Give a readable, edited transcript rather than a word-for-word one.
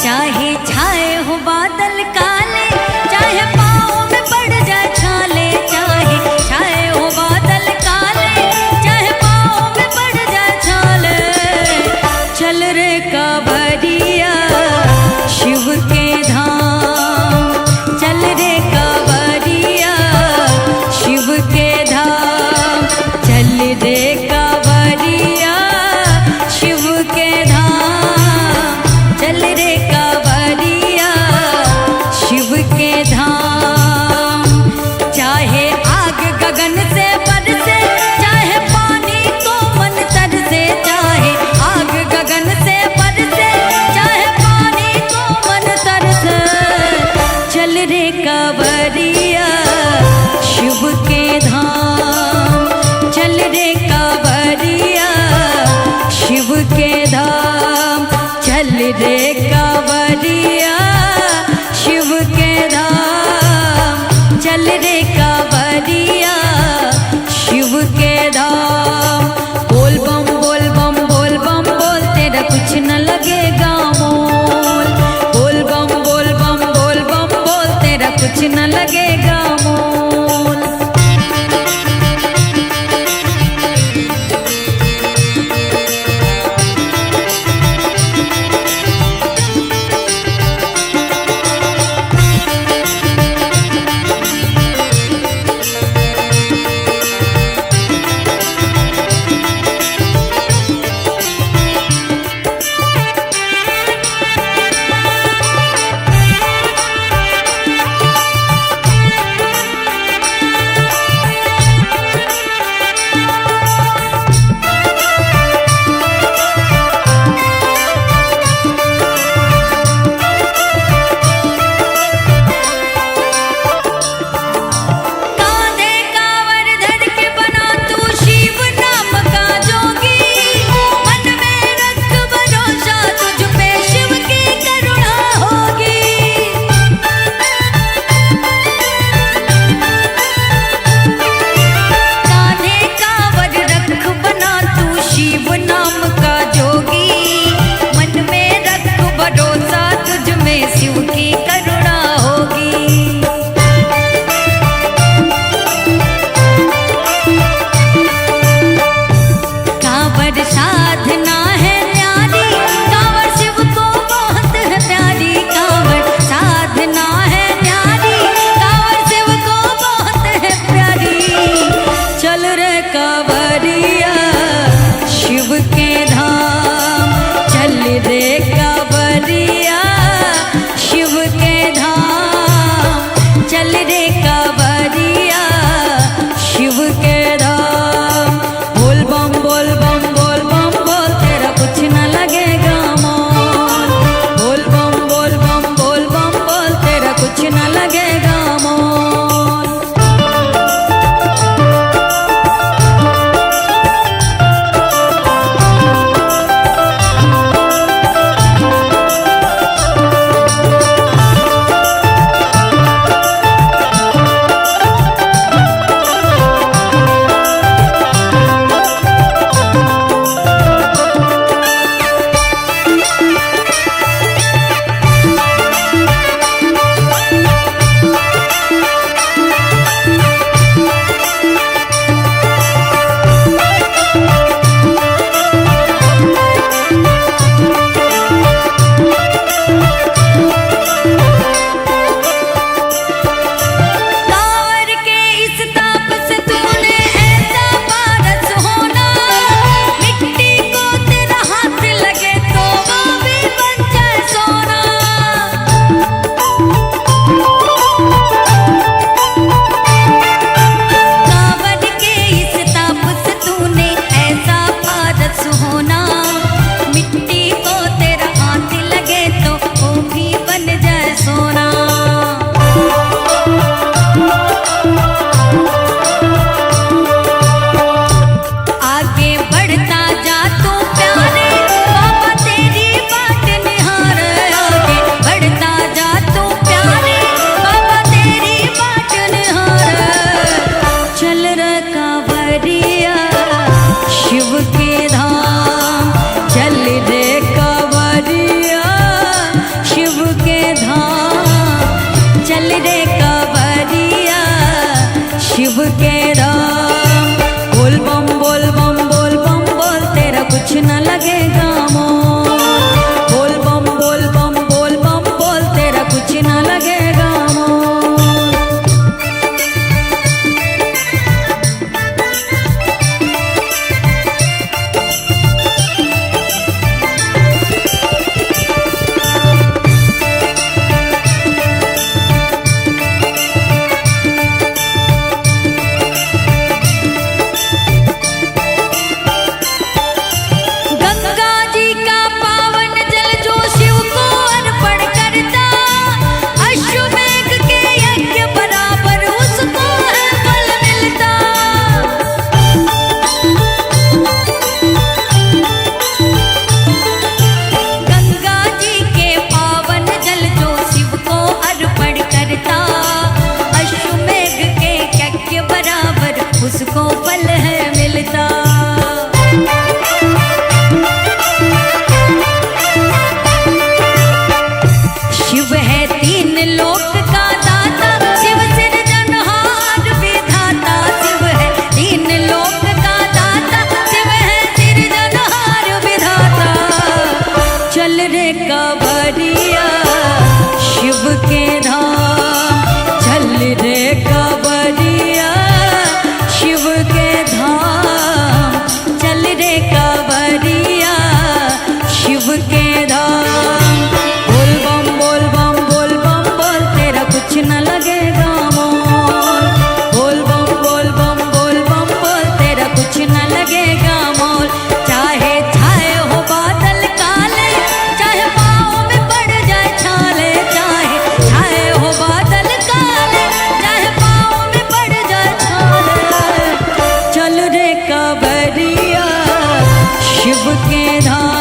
चाहे छाए हो बादल काले, चाहे पाँव में पड़ जाए छाले, चाहे छाए हो बादल काले, चाहे पाँव में पड़ जाए छाले, चल रे कांवरिया शिव के धाम, चल रे कांवरिया शिव के धाम, चल रे कांवरिया शिव के धाम, चल रे कांवरिया शिव के धाम। चाहे आग गगन से बरसे, चाहे पानी को मन तरसे, चाहे आग गगन से बरसे, चाहे पानी को मन तरसे, चल रे कांवरिया शिव के धाम, चल रे कांवरिया शिव के धाम, चल रे कांवरिया शिव के धाम, चल रे कांवरिया शिव के धाम। बोल बम बोल बम बोल बम बोल, तेरा कुछ न लगेगा मोल, बोल बम बोल बम बोल बम बोल, तेरा कुछ न लगेगा मोल। चल रे कांवरिया शिव के धाम। बोल बम बोल बम बोल बम बोल तेरा कुछ न लगेगा मोल। बोल बम बोल बम बोल बम बोल तेरा कुछ न लगेगा मोल। गंगा जी का पावन जल जो शिव को अर्पण करता, अश्वमेघ के यज्ञ बराबर उसको है फल मिलता। गंगा जी के पावन जल जो शिव को अर्पण करता, अश्वमेघ के यज्ञ बराबर उसको फल है मिलता। शिव है तीन लोक का दाता, शिव सिरजनहार विधाता। शिव है तीन लोक का दाता, शिव है सिरजनहार विधाता। चल रे कांवरिया शिव के धाम, चल रे कांवरिया शिव के धाम, चल रे कांवरिया शिव के धाम। बोल बम बोल बम बोल बम बोल तेरा कुछ न लगेगा मोल। बोल बम बोल बम बोल बम बोल तेरा कुछ न लगेगा मोल। चाहे छाए हो बादल काले, चाहे पाँव में पड़ जाए छाले। चाहे छाए हो बादल काले, चाहे पाँव में पड़ जाए छाले। चल रे कांवरिया शिव के धाम।